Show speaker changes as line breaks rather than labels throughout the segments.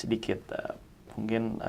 sedikit mungkin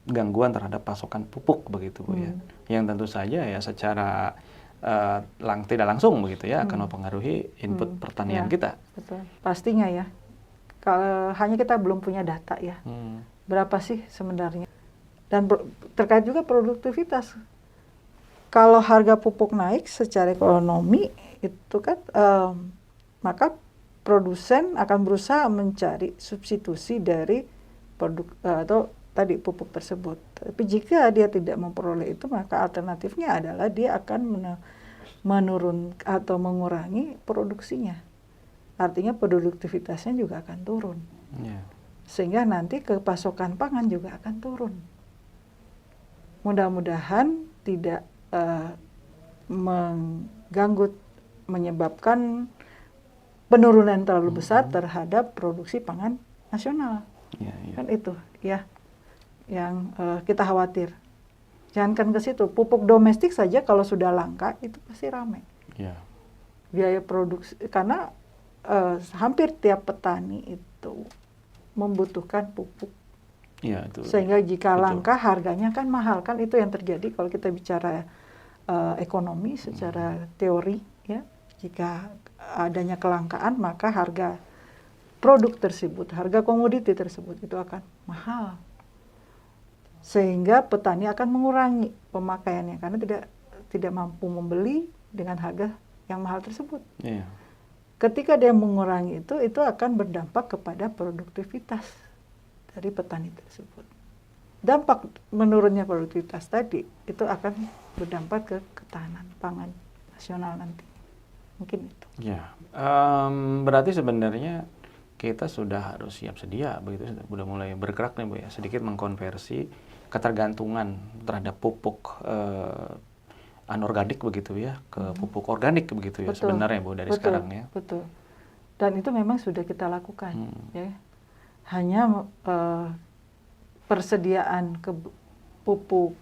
gangguan terhadap pasokan pupuk begitu Bu ya, yang tentu saja ya secara tidak langsung begitu ya akan mempengaruhi input pertanian kita.
Betul, pastinya ya. Kalau hanya kita belum punya data ya, berapa sih sebenarnya? Dan terkait juga produktivitas. Kalau harga pupuk naik secara ekonomi itu kan, maka produsen akan berusaha mencari substitusi dari produk atau tadi pupuk tersebut. Tapi jika dia tidak memperoleh itu, maka alternatifnya adalah dia akan menurun atau mengurangi produksinya. Artinya produktivitasnya juga akan turun. Sehingga nanti pasokan pangan juga akan turun. Mudah-mudahan tidak mengganggu, menyebabkan penurunan terlalu besar terhadap produksi pangan nasional. Kan itu ya yang kita khawatir. Jangankan ke situ, pupuk domestik saja kalau sudah langka itu pasti ramai. Biaya produksi, karena hampir tiap petani itu membutuhkan pupuk. Sehingga jika langka harganya kan mahal, kan itu yang terjadi kalau kita bicara ekonomi secara teori ya. Jika adanya kelangkaan maka harga produk tersebut, harga komoditi tersebut itu akan mahal. Sehingga petani akan mengurangi pemakaiannya karena tidak mampu membeli dengan harga yang mahal tersebut. Ketika dia mengurangi itu akan berdampak kepada produktivitas dari petani tersebut. Dampak menurunnya produktivitas tadi itu akan berdampak ke ketahanan pangan nasional nanti. Mungkin itu.
Berarti sebenarnya kita sudah harus siap sedia begitu, sudah mulai bergerak nih Bu ya, sedikit mengkonversi ketergantungan terhadap pupuk anorganik begitu ya ke pupuk organik begitu ya. Sebenarnya Bu dari sekarang ya.
Betul. Dan itu memang sudah kita lakukan ya. Hanya persediaan pupuk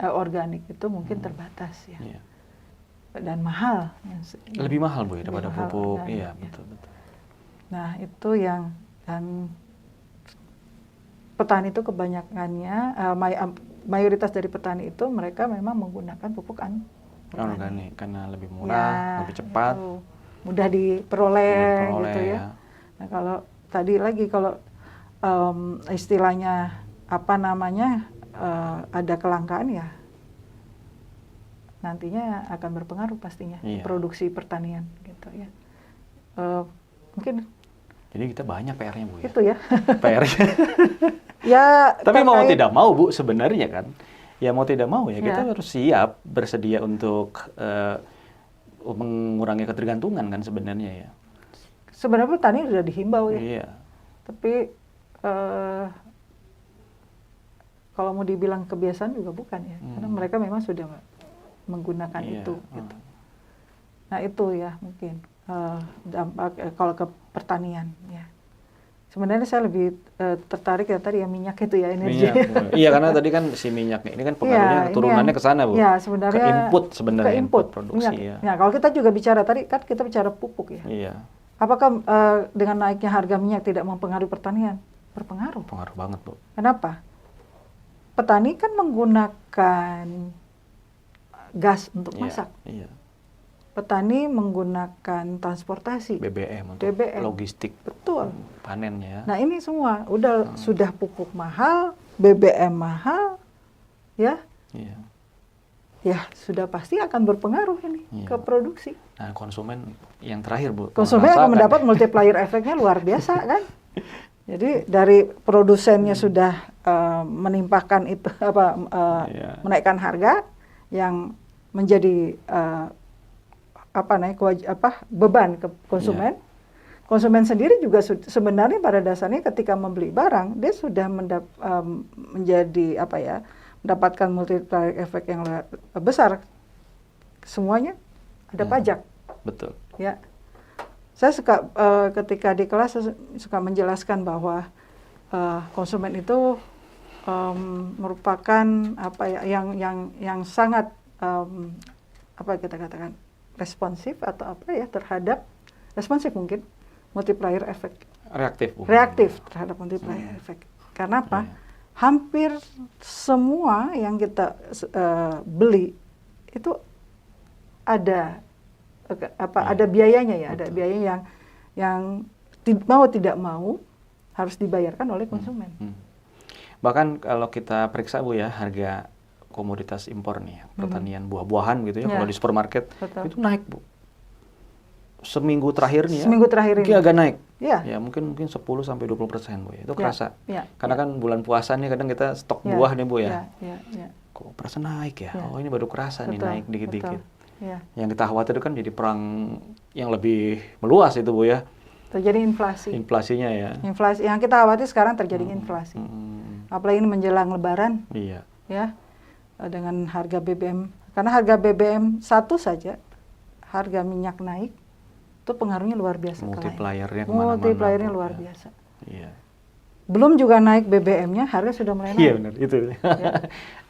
organik itu mungkin terbatas ya. Dan mahal.
Lebih mahal Bu ya daripada pupuk. Iya, betul.
Nah, itu yang dan petani itu kebanyakannya mayoritas dari petani itu mereka memang menggunakan pupuk
organik karena lebih murah, lebih cepat,
mudah diperoleh gitu ya. Nah, kalau tadi lagi kalau istilahnya apa namanya ada kelangkaan ya nantinya akan berpengaruh pastinya produksi pertanian gitu ya. Mungkin
jadi kita banyak PR-nya Bu ya.
Itu ya.
PR-nya.
Ya,
tapi mau tidak mau Bu sebenarnya kan. Ya mau tidak mau ya kita harus siap bersedia untuk mengurangi ketergantungan kan sebenarnya ya.
Sebenarnya petani sudah dihimbau ya.
Iya.
Tapi kalau mau dibilang kebiasaan juga bukan ya. Karena mereka memang sudah menggunakan itu. Gitu. Nah itu ya mungkin dampak kalau ke pertanian ya. Sebenarnya saya lebih tertarik ya tadi ya minyak itu ya energi.
Iya karena tadi kan si minyaknya ini kan pengaruhnya turunannya ke sana Bu.
Ya sebenarnya
ke input sebenarnya
input
produksi
minyak. Ya kalau kita juga bicara tadi kan kita bicara pupuk ya.
Iya.
Apakah dengan naiknya harga minyak tidak mempengaruhi pertanian? Berpengaruh.
Pengaruh banget Bu.
Kenapa? Petani kan menggunakan gas untuk masak.
Iya.
Petani menggunakan transportasi
BBM untuk logistik.
Betul.
Panennya.
Nah ini semua sudah pupuk mahal, BBM mahal, ya.
Iya.
Ya sudah pasti akan berpengaruh ini ke produksi.
Nah konsumen yang terakhir Bu.
Konsumen akan mendapat multiplier efeknya luar biasa kan. Jadi dari produsennya sudah menimpakan itu menaikkan harga yang menjadi beban ke konsumen. Konsumen sendiri juga sebenarnya pada dasarnya ketika membeli barang dia sudah mendapatkan multiplier efek yang besar. Semuanya ada pajak.
Betul.
Ya. Saya suka ketika di kelas saya suka menjelaskan bahwa konsumen itu merupakan yang sangat kita katakan responsif atau terhadap responsif mungkin multiplier effect
reaktif, Bu.
Reaktif terhadap multiplier effect. Karena apa? Hampir semua yang kita beli itu ada ada biayanya ya, ada biaya yang mau tidak mau harus dibayarkan oleh konsumen.
Bahkan kalau kita periksa, Bu ya, harga komoditas impor nih, pertanian buah-buahan gitu ya, kalau di supermarket itu naik, Bu. Seminggu terakhir nih ya.
Seminggu terakhir ini
agak naik.
Ya.
Ya, mungkin 10 sampai 20%, Bu. Itu kerasa.
Ya.
Karena kan bulan puasa nih kadang kita stok buah nih, Bu ya.
Ya.
Kok perasa naik ya? Oh, ini baru kerasa nih naik dikit-dikit.
Ya.
Yang kita khawatir kan jadi perang yang lebih meluas itu, Bu ya.
Terjadi inflasi.
Inflasinya ya.
Inflasi. Yang kita khawatir sekarang terjadi inflasi. Apalagi ini menjelang Lebaran.
Iya.
Ya. Dengan harga BBM. Karena harga BBM satu saja, harga minyak naik, itu pengaruhnya luar biasa.
Multipliernya kemana-mana.
Multipliernya luar biasa.
Iya.
Belum juga naik BBM-nya, harga sudah mulai naik.
Iya benar, itu. Ya.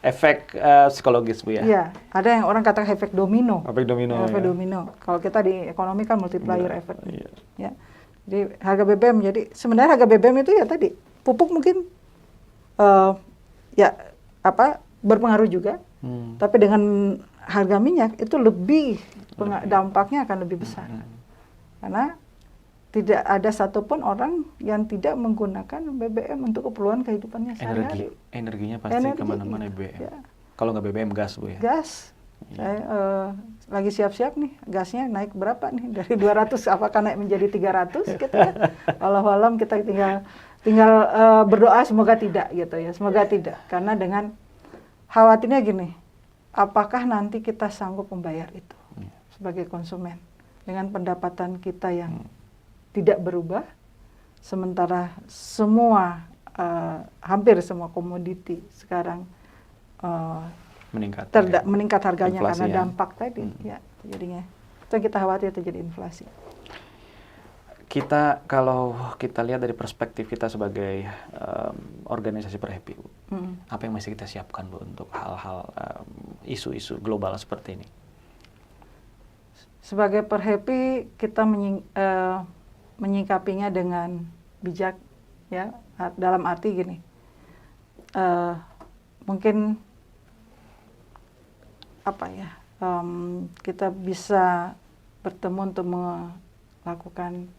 Efek psikologis, Bu ya.
Iya, ada yang orang katakan efek domino.
Efek domino.
Efek domino. Kalau kita di ekonomi kan multiplier effect. Iya. Ya. Jadi harga BBM, jadi sebenarnya harga BBM itu ya tadi pupuk mungkin berpengaruh juga. Tapi dengan harga minyak itu lebih dampaknya akan lebih besar. Karena tidak ada satupun orang yang tidak menggunakan BBM untuk keperluan kehidupannya sehari-hari.
Energinya pasti kemana-mana BBM. Ya. Kalau nggak BBM, gas, Bu ya?
Gas. Iya. Saya lagi siap-siap nih, gasnya naik berapa nih? Dari 200 apakah naik menjadi 300 gitu ya. Walau-walau kita tinggal berdoa semoga tidak gitu ya. Semoga tidak. Karena dengan khawatirnya gini, apakah nanti kita sanggup membayar itu sebagai konsumen dengan pendapatan kita yang tidak berubah, sementara hampir semua komoditi sekarang meningkat harganya inflasi, karena dampak tadi. Ya, jadinya itu yang kita khawatir terjadi inflasi.
Kalau kita lihat dari perspektif kita sebagai organisasi Perhepi, Bu, apa yang masih kita siapkan, Bu, untuk hal-hal isu-isu global seperti ini?
Sebagai Perhepi kita menyikapinya dengan bijak, ya, dalam arti gini, mungkin kita bisa bertemu untuk melakukan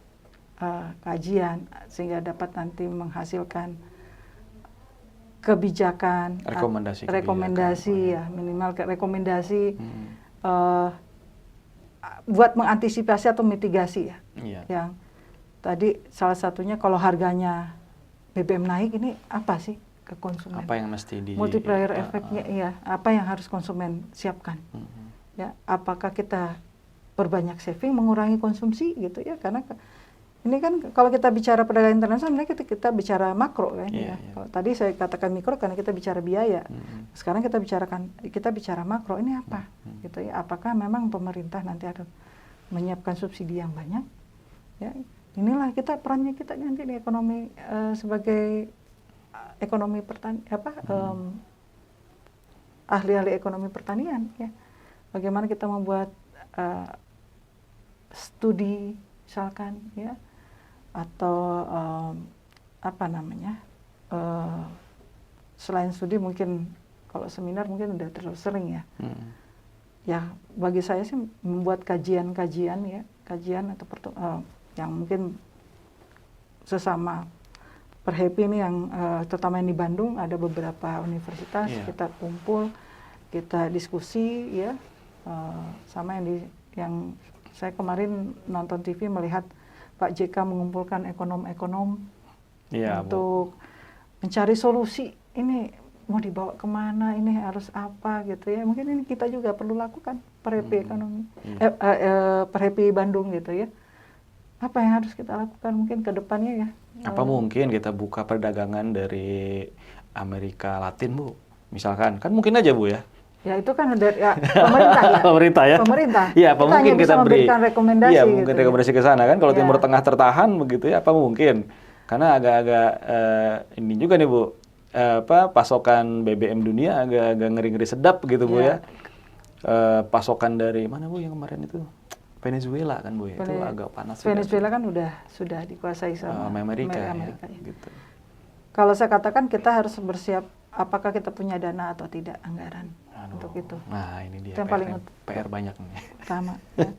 kajian sehingga dapat nanti menghasilkan kebijakan, rekomendasi ya, minimal rekomendasi buat mengantisipasi atau mitigasi ya. Yang tadi salah satunya kalau harganya BBM naik, ini apa sih ke konsumen?
Apa yang mesti
multiplier efeknya, iya, apa yang harus konsumen siapkan? Ya, apakah kita perbanyak saving, mengurangi konsumsi gitu ya? Karena ini kan kalau kita bicara perdagangan internasional, kita bicara makro kan. Ya. Kalau tadi saya katakan mikro karena kita bicara biaya. Sekarang kita bicara makro, ini apa? Gitu ya. Apakah memang pemerintah nanti akan menyiapkan subsidi yang banyak? Ya, inilah perannya kita nanti di ekonomi sebagai ekonomi ahli-ahli ekonomi pertanian ya. Bagaimana kita membuat studi misalkan ya, atau selain studi mungkin kalau seminar mungkin udah terlalu sering ya. Ya bagi saya sih membuat kajian ya, kajian atau yang mungkin sesama Perhepi ini yang terutama yang di Bandung ada beberapa universitas, kita kumpul, kita diskusi ya, sama yang saya kemarin nonton TV melihat Pak JK mengumpulkan ekonom-ekonom untuk mencari solusi, ini mau dibawa kemana, ini harus apa gitu ya. Mungkin ini kita juga perlu lakukan, Perhepi ekonomi, Perhepi Bandung gitu ya. Apa yang harus kita lakukan mungkin ke depannya ya.
Apa mungkin kita buka perdagangan dari Amerika Latin, Bu? Misalkan, kan mungkin aja, Bu ya.
Ya itu kan dari pemerintah ya.
Pemerintah ya.
Pemerintah.
Iya, apa
kita
mungkin kita
memberikan rekomendasi.
Iya, mungkin
gitu
rekomendasi ke sana kan. Kalau Timur Tengah tertahan begitu ya, apa mungkin? Karena agak-agak ini juga nih, Bu. Pasokan BBM dunia agak-agak ngeri-ngeri sedap gitu, Bu ya. Pasokan dari mana, Bu, yang kemarin itu? Venezuela kan Bu ya, itu agak panas.
Venezuela kan sudah dikuasai sama
Amerika ya.
Gitu. Kalau saya katakan kita harus bersiap apakah kita punya dana atau tidak anggaran untuk itu.
Nah ini dia
yang paling
PR banyak nih.
Pertama. Ya.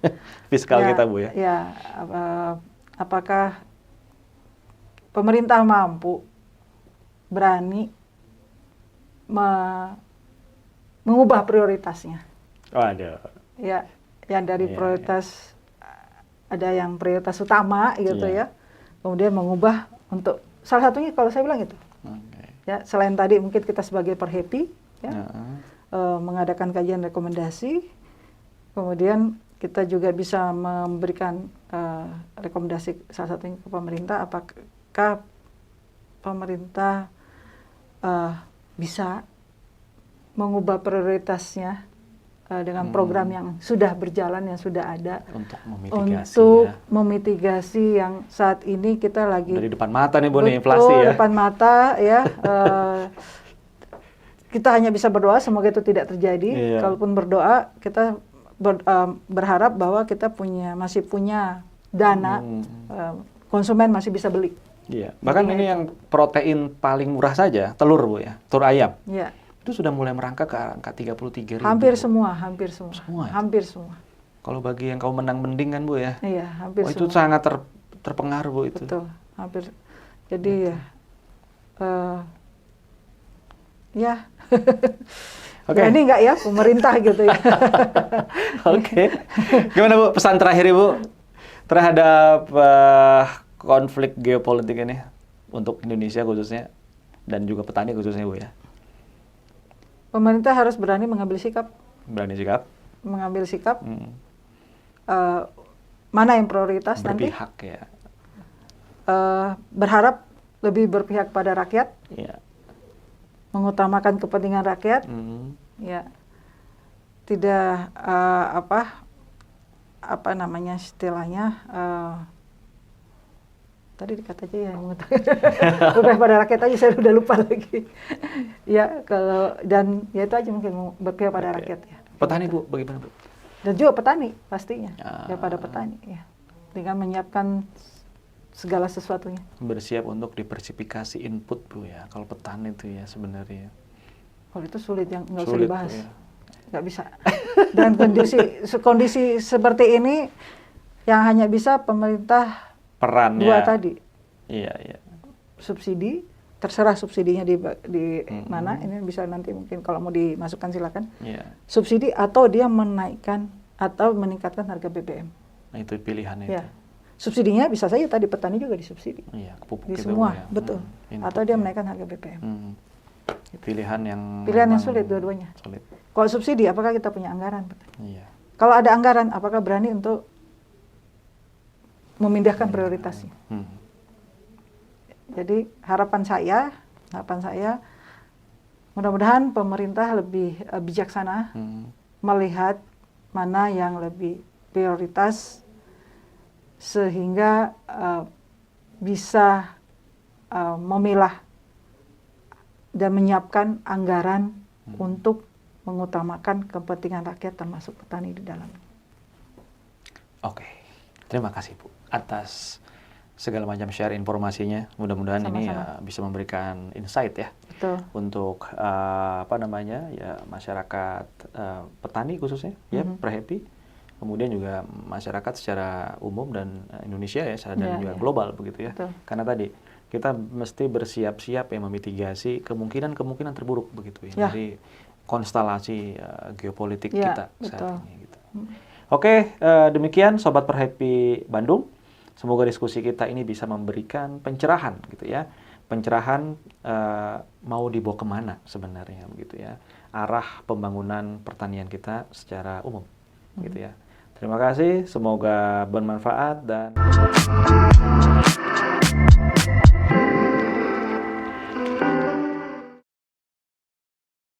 Fiskal kita Bu ya.
Ya, apakah pemerintah mampu berani mengubah prioritasnya?
Ada.
Ya, yang dari prioritas ada yang prioritas utama gitu ya, kemudian mengubah untuk salah satunya kalau saya bilang itu. Ya, selain tadi mungkin kita sebagai Perhepi ya, mengadakan kajian rekomendasi, kemudian kita juga bisa memberikan rekomendasi salah satunya ke pemerintah, apakah pemerintah bisa mengubah prioritasnya dengan program yang sudah berjalan, yang sudah ada untuk memitigasi yang saat ini kita lagi
dari depan mata nih Bu, inflasi ya.
Depan mata ya. Kita hanya bisa berdoa semoga itu tidak terjadi. Kalaupun berdoa, kita berharap bahwa kita masih punya dana, konsumen masih bisa beli.
Iya. Bahkan ini yang protein paling murah saja, telur Bu ya, telur ayam.
Iya.
Itu sudah mulai merangkak ke angka 33.000.
Hampir semua. Hampir semua.
Kalau bagi yang kaum menang mending kan Bu ya.
Iya, hampir semua.
Itu sangat terpengaruh Bu itu.
Betul, hampir. Jadi ya.
Oke.
Ini enggak ya pemerintah gitu ya.
Oke. Gimana Bu pesan terakhir Ibu terhadap konflik geopolitik ini untuk Indonesia khususnya dan juga petani khususnya Bu ya?
Pemerintah harus berani mengambil sikap. Mengambil sikap. Mana yang prioritas
berpihak
nanti?
Ya.
Berharap lebih berpihak pada rakyat.
Ya.
Mengutamakan kepentingan rakyat. Ya. Tidak apa namanya istilahnya? Tadi dikata aja ya, berpihak pada rakyat aja, saya udah lupa lagi. Ya, kalau dan ya itu aja mungkin berpihak pada rakyat ya.
Petani Bu, bagaimana Bu?
Dan juga petani pastinya, ya pada petani ya. Dengan menyiapkan segala sesuatunya.
Bersiap untuk diversifikasi input Bu ya, kalau petani itu ya sebenarnya.
Kalau itu sulit, yang nggak usah dibahas. Nggak bisa. Dan kondisi seperti ini yang hanya bisa pemerintah
perannya
dua tadi.
Iya.
Subsidi, terserah subsidinya di mana. Ini bisa nanti mungkin kalau mau dimasukkan silakan. Subsidi atau dia menaikkan atau meningkatkan harga BBM.
Nah, itu pilihannya itu.
Subsidinya bisa saja tadi petani juga disubsidi.
Pupuk
di
gitu
semua,
ya.
Betul. Atau dia menaikkan harga BBM.
Pilihan yang
sulit dua-duanya.
Sulit.
Kalau subsidi, apakah kita punya anggaran?
Iya.
Kalau ada anggaran, apakah berani untuk memindahkan prioritasnya? Jadi harapan saya mudah-mudahan pemerintah lebih bijaksana melihat mana yang lebih prioritas sehingga bisa memilah dan menyiapkan anggaran untuk mengutamakan kepentingan rakyat termasuk petani di dalamnya. Oke,
terima kasih Bu atas segala macam share informasinya. Mudah-mudahan ini bisa memberikan insight ya.
Betul.
Untuk masyarakat petani khususnya ya, Perhepi. Kemudian juga masyarakat secara umum dan Indonesia ya, dan juga global begitu ya.
Betul.
Karena tadi kita mesti bersiap-siap ya memitigasi kemungkinan terburuk begitu ya, dari konstelasi geopolitik kita saat ini gitu. Oke, demikian Sobat Perhepi Bandung. Semoga diskusi kita ini bisa memberikan pencerahan gitu ya. Pencerahan mau dibawa kemana sebenarnya begitu ya. Arah pembangunan pertanian kita secara umum gitu ya. Terima kasih, semoga bermanfaat dan